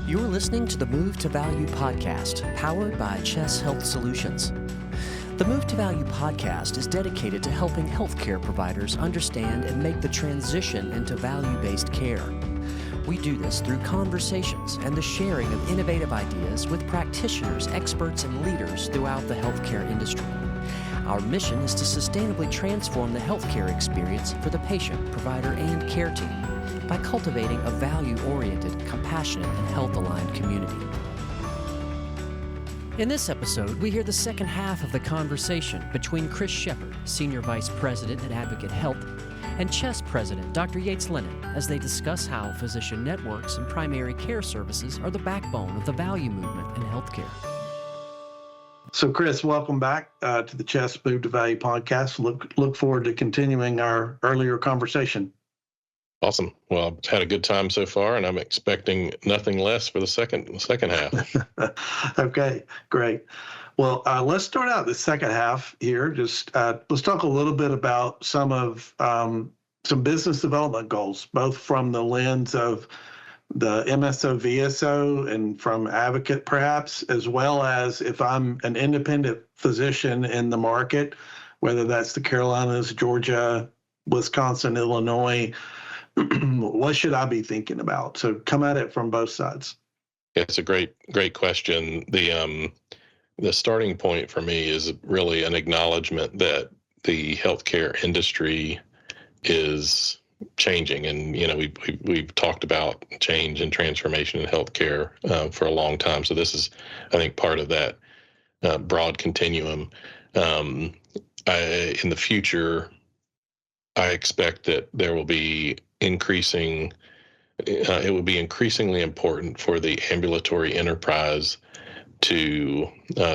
You're listening to the Move to Value podcast, powered by Chess Health Solutions. The Move to Value podcast is dedicated to helping healthcare providers understand and make the transition into value-based care. We do this through conversations and the sharing of innovative ideas with practitioners, experts, and leaders throughout the healthcare industry. Our mission is to sustainably transform the healthcare experience for the patient, provider, and care team by cultivating a value-oriented, compassionate, and health-aligned community. In this episode, we hear the second half of the conversation between Kris Shepard, Senior Vice President at Advocate Health, and Chess President Dr. Yates Lennon, as they discuss how physician networks and primary care services are the backbone of the value movement in healthcare. So, Kris, welcome back to the Chess Move to Value podcast. Look forward to continuing our earlier conversation. Awesome. Well, I've had a good time so far, and I'm expecting nothing less for the second half. Okay, great. Well, let's start out the second half here. Just let's talk a little bit about some business development goals, both from the lens of the MSO, VSO, and from Advocate perhaps, as well as if I'm an independent physician in the market, whether that's the Carolinas, Georgia, Wisconsin, Illinois, what should I be thinking about? So come at it from both sides. It's a great question. The starting point for me is really an acknowledgement that the healthcare industry is changing, and we've talked about change and transformation in healthcare for a long time. So this is, I think, part of that broad continuum. In the future, I expect that there will be it will be increasingly important for the ambulatory enterprise to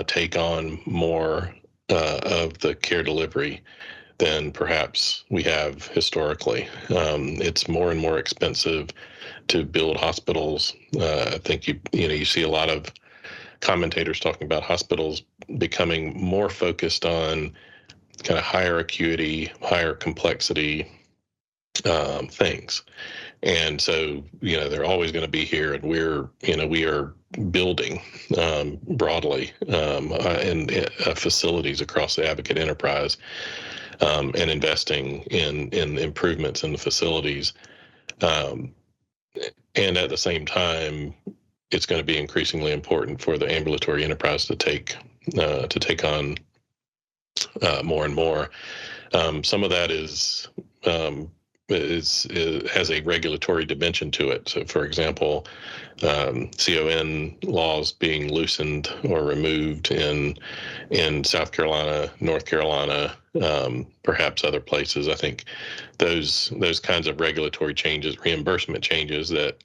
take on more of the care delivery than perhaps we have historically. It's more and more expensive to build hospitals. I think you see a lot of commentators talking about hospitals becoming more focused on kind of higher acuity, higher complexity things. And so, they're always going to be here, and we are building broadly in facilities across the Advocate enterprise and investing in improvements in the facilities. And at the same time, it's going to be increasingly important for the ambulatory enterprise to take on more and more. Some of that has a regulatory dimension to it. So, for example, CON laws being loosened or removed in South Carolina, North Carolina, perhaps other places. I think those kinds of regulatory changes, reimbursement changes that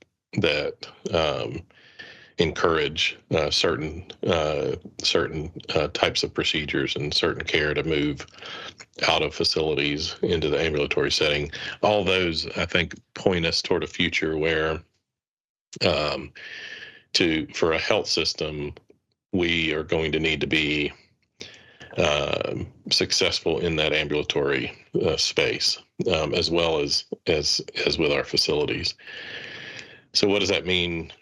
encourage certain types of procedures and certain care to move out of facilities into the ambulatory setting. All those, I think, point us toward a future where for a health system, we are going to need to be successful in that ambulatory space, as well as with our facilities. So what does that mean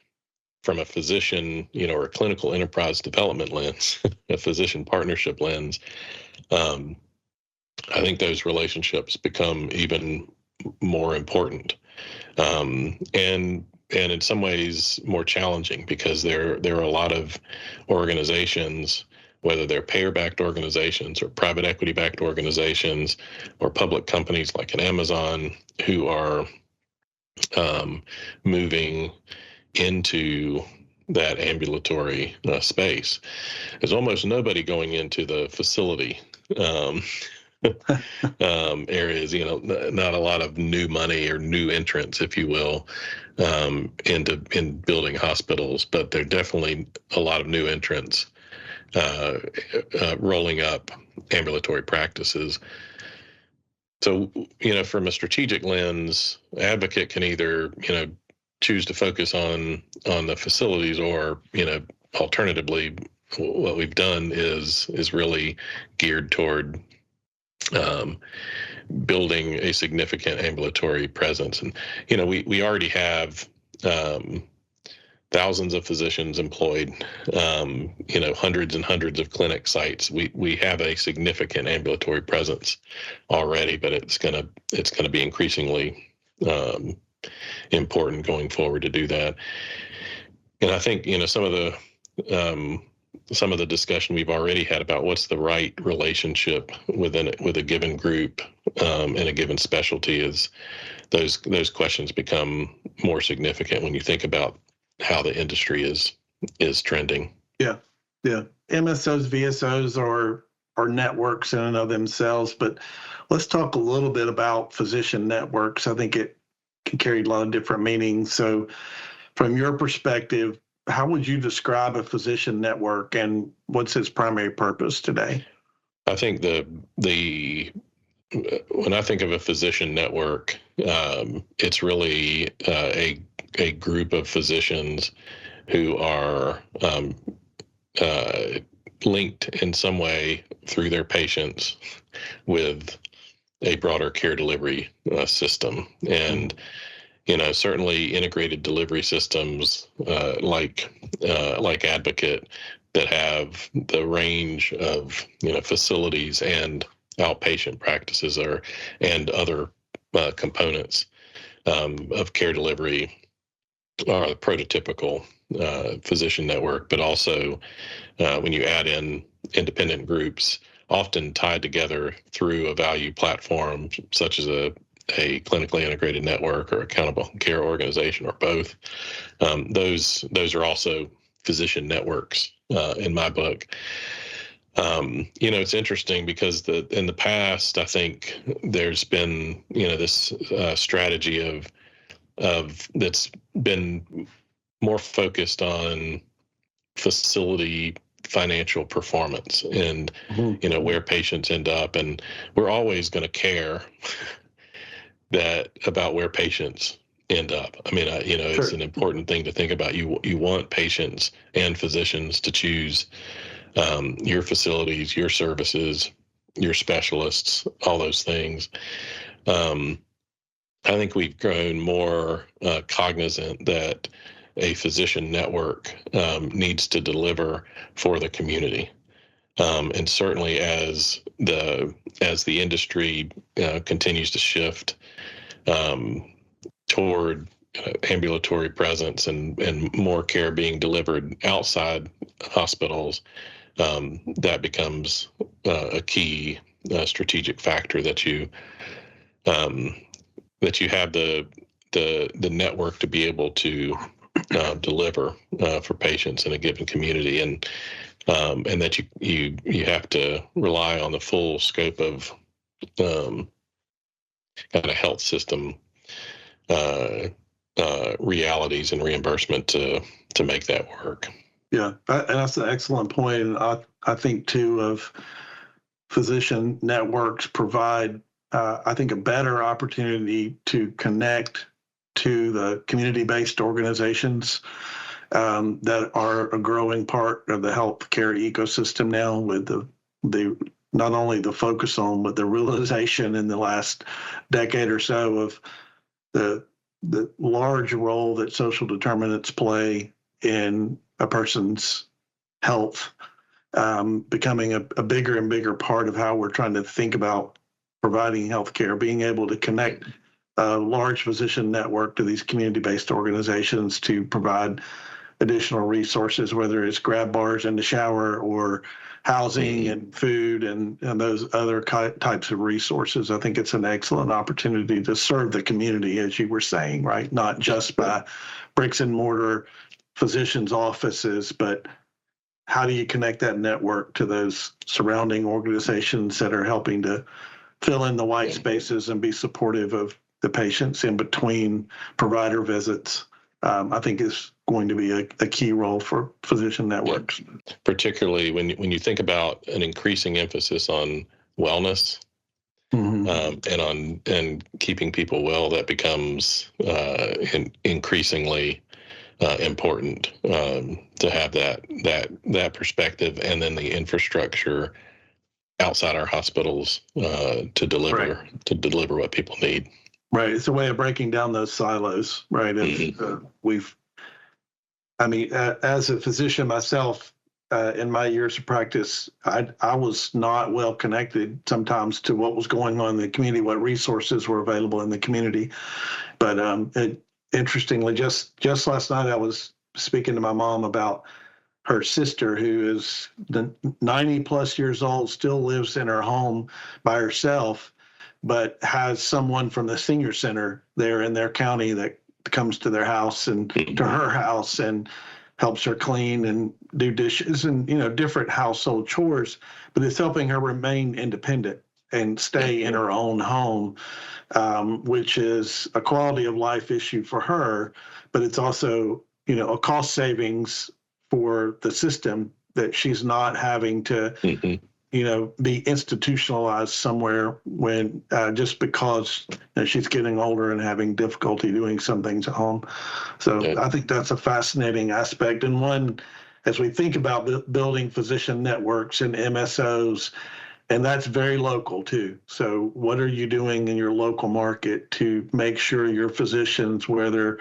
from a physician, or a clinical enterprise development lens, a physician partnership lens? I think those relationships become even more important, and in some ways more challenging, because there are a lot of organizations, whether they're payer-backed organizations or private equity-backed organizations or public companies like an Amazon, who are moving into that ambulatory space. There's almost nobody going into the facility areas, not a lot of new money or new entrants, if you will, in building hospitals, but there are definitely a lot of new entrants rolling up ambulatory practices. So, from a strategic lens, Advocate can either, choose to focus on the facilities, or, alternatively, what we've done is really geared toward building a significant ambulatory presence. And, we already have that thousands of physicians employed, hundreds and hundreds of clinic sites. We have a significant ambulatory presence already, but it's gonna be increasingly important going forward to do that. And I think some of the discussion we've already had about what's the right relationship with a given group in a given specialty is those questions become more significant when you think about how the industry is trending. Yeah. MSOs, VSOs are networks in and of themselves, but let's talk a little bit about physician networks. I think it can carry a lot of different meanings. So from your perspective, how would you describe a physician network and what's its primary purpose today? I think when I think of a physician network, it's really a group of physicians who are linked in some way through their patients with a broader care delivery system. And certainly integrated delivery systems like Advocate that have the range of facilities and outpatient practices and other components of care delivery are the prototypical physician network. But also when you add in independent groups, often tied together through a value platform such as a clinically integrated network or accountable care organization or both. Those are also physician networks in my book. It's interesting because in the past, I think there's been this strategy of that's been more focused on facility financial performance and where patients end up, and we're always going to care about where patients end up. I mean, it's an important thing to think about. You want patients and physicians to choose your facilities, your services, your specialists, all those things. I think we've grown more cognizant that a physician network needs to deliver for the community. And certainly as the industry continues to shift toward ambulatory presence and more care being delivered outside hospitals, that becomes a key strategic factor that you have the network to be able to deliver for patients in a given community, and that you have to rely on the full scope of kind of health system realities and reimbursement to make that work. Yeah, and that's an excellent point. And I think too of physician networks provide, I think, a better opportunity to connect to the community-based organizations that are a growing part of the healthcare ecosystem now, with the not only the focus on, but the realization in the last decade or so of the large role that social determinants play in a person's health, becoming a bigger and bigger part of how we're trying to think about providing healthcare, being able to connect a large physician network to these community-based organizations to provide additional resources, whether it's grab bars in the shower or housing and food and those other types of resources. I think it's an excellent opportunity to serve the community, as you were saying, right? Not just by bricks and mortar physicians' offices, but how do you connect that network to those surrounding organizations that are helping to fill in the white spaces and be supportive of the patients in between provider visits? I think is going to be a key role for physician networks. Particularly when you think about an increasing emphasis on wellness, and keeping people well, that becomes increasingly important to have that perspective, and then the infrastructure outside our hospitals to deliver what people need. Right. It's a way of breaking down those silos, right? I mean, as a physician myself, in my years of practice, I was not well connected sometimes to what was going on in the community, what resources were available in the community. But interestingly, just last night, I was speaking to my mom about her sister, who is 90 plus years old, still lives in her home by herself, but has someone from the senior center there in their county that comes to their house and to her house and helps her clean and do dishes and, different household chores, but it's helping her remain independent and stay in her own home, which is a quality of life issue for her, but it's also, a cost savings for the system, that she's not having to, be institutionalized somewhere when just because she's getting older and having difficulty doing some things at home. So I think that's a fascinating aspect, and one as we think about building physician networks and MSOs, and that's very local too. So what are you doing in your local market to make sure your physicians, whether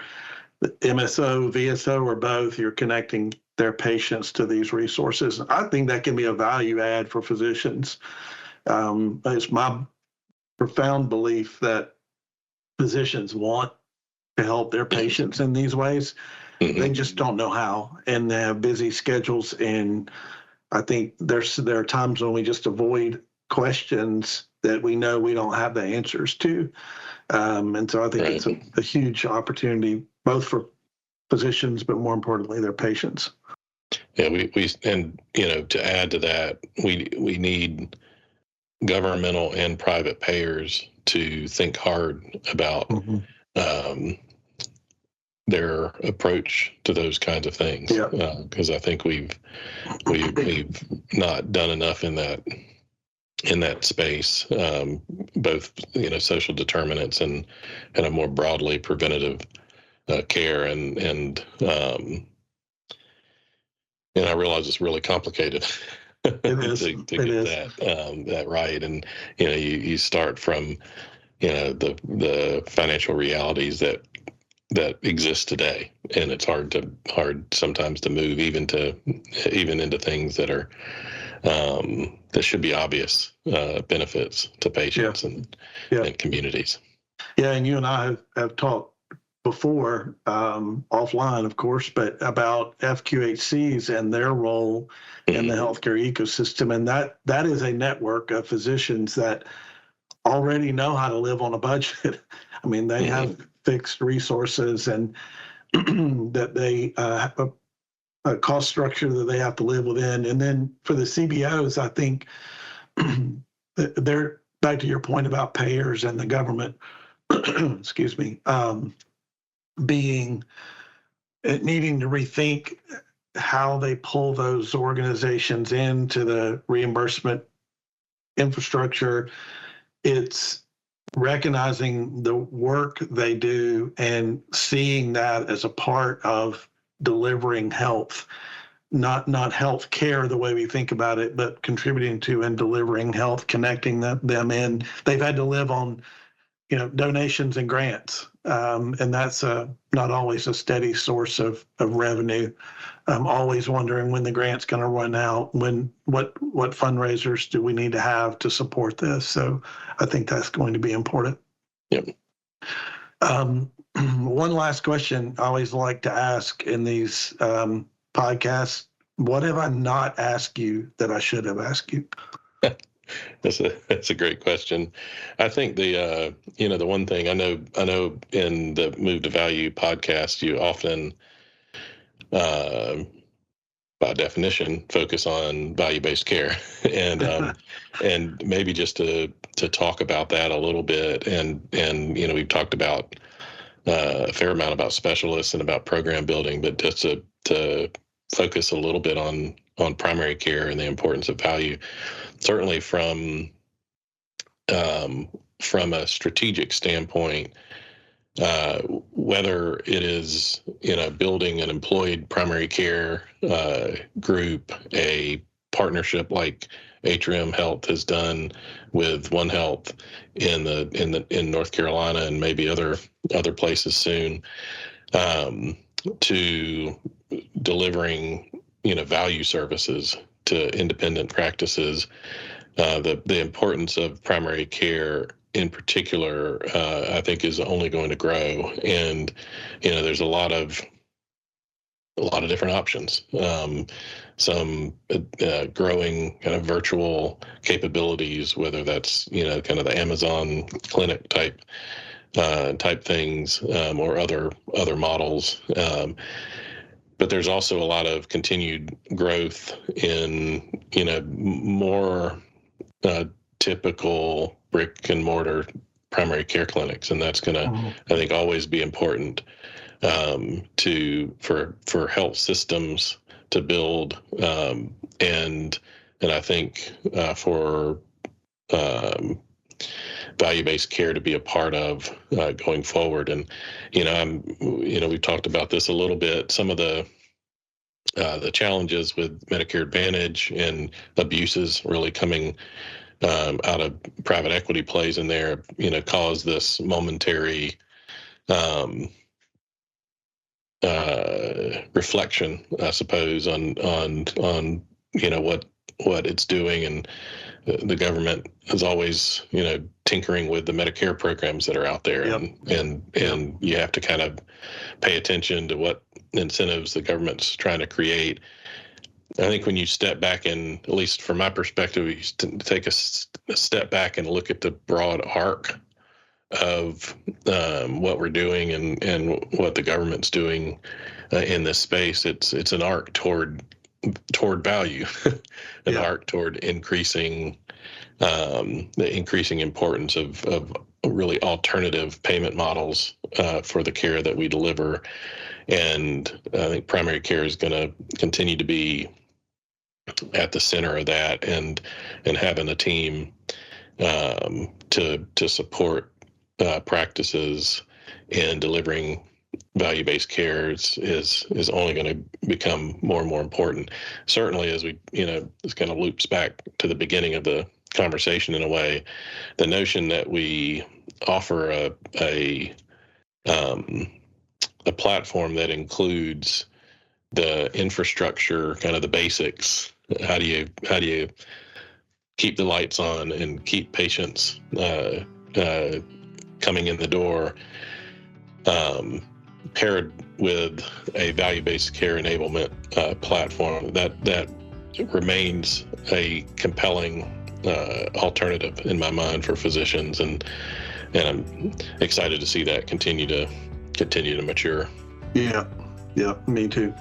MSO, VSO, or both, you're connecting their patients to these resources? I think that can be a value add for physicians. It's my profound belief that physicians want to help their patients in these ways. They just don't know how, and they have busy schedules. And I think there are times when we just avoid questions that we know we don't have the answers to. And so I think it's a huge opportunity, both for physicians, but more importantly, their patients. Yeah, we and to add to that, we need governmental and private payers to think hard about their approach to those kinds of things. Because I think we've not done enough in that space, both social determinants and a more broadly preventative care, and I realize it's really complicated It is. to get that right. And you start from the financial realities that exist today, and it's hard sometimes to move even into things that are that should be obvious benefits to patients and communities. Yeah, and you and I have talked before, offline, of course, but about FQHCs and their role in the healthcare ecosystem. And that is a network of physicians that already know how to live on a budget. I mean, they have fixed resources, and that they have a cost structure that they have to live within. And then for the CBOs, I think they're back to your point about payers and the government, excuse me, needing to rethink how they pull those organizations into the reimbursement infrastructure. It's recognizing the work they do and seeing that as a part of delivering health, not health care the way we think about it, but contributing to and delivering health, connecting them in. They've had to live on donations and grants, and that's not always a steady source of revenue. I'm always wondering when the grant's going to run out, what fundraisers do we need to have to support this. So I think that's going to be important. Yep. One last question I always like to ask in these podcasts: what have I not asked you that I should have asked you? That's a great question. I think the one thing I know in the Move to Value podcast, you often, by definition, focus on value-based care, and maybe just to talk about that a little bit, and we've talked about a fair amount about specialists and about program building, but just to focus a little bit on primary care and the importance of value. Certainly from a strategic standpoint, whether it is building an employed primary care group, a partnership like Atrium Health has done with One Health in North Carolina and maybe other places soon, to delivering, value services to independent practices, the importance of primary care in particular, I think, is only going to grow. And there's a lot of different options. Some growing kind of virtual capabilities, whether that's kind of the Amazon clinic type things, or other models. But there's also a lot of continued growth in more typical brick and mortar primary care clinics, and that's going to, I think, always be important for health systems to build, and I think for value-based care to be a part of going forward. And we've talked about this a little bit. Some of the challenges with Medicare Advantage and abuses really coming out of private equity plays in there, cause this momentary reflection, I suppose, on what it's doing. And the government is always tinkering with the Medicare programs that are out there. Yep. and you have to kind of pay attention to what incentives the government's trying to create. I think when you step back, and at least from my perspective, you take a step back and look at the broad arc of what we're doing and what the government's doing in this space. It's an arc toward value, an arc toward increasing the increasing importance of really alternative payment models for the care that we deliver. And I think primary care is going to continue to be at the center of that, and having a team to support practices in delivering value-based care is only going to become more and more important. Certainly, as we, this kind of loops back to the beginning of the conversation in a way, the notion that we offer a platform that includes the infrastructure, kind of the basics. How do you keep the lights on and keep patients coming in the door, paired with a value-based care enablement platform that remains a compelling alternative in my mind for physicians, and I'm excited to see that continue to mature. Yeah, me too.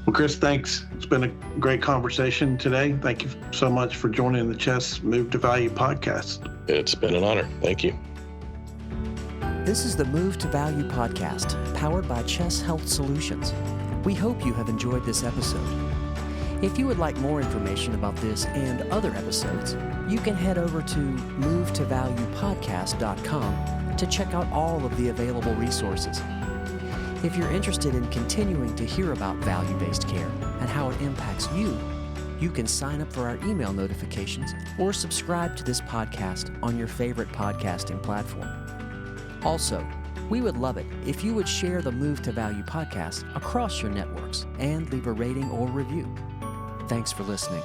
Well, Kris, thanks. It's been a great conversation today. Thank you so much for joining the Chess Move to Value podcast. It's been an honor. Thank you. This is the Move to Value podcast, powered by Chess Health Solutions. We hope you have enjoyed this episode. If you would like more information about this and other episodes, you can head over to movetovaluepodcast.com to check out all of the available resources. If you're interested in continuing to hear about value-based care and how it impacts you, you can sign up for our email notifications or subscribe to this podcast on your favorite podcasting platform. Also, we would love it if you would share the Move to Value podcast across your networks and leave a rating or review. Thanks for listening.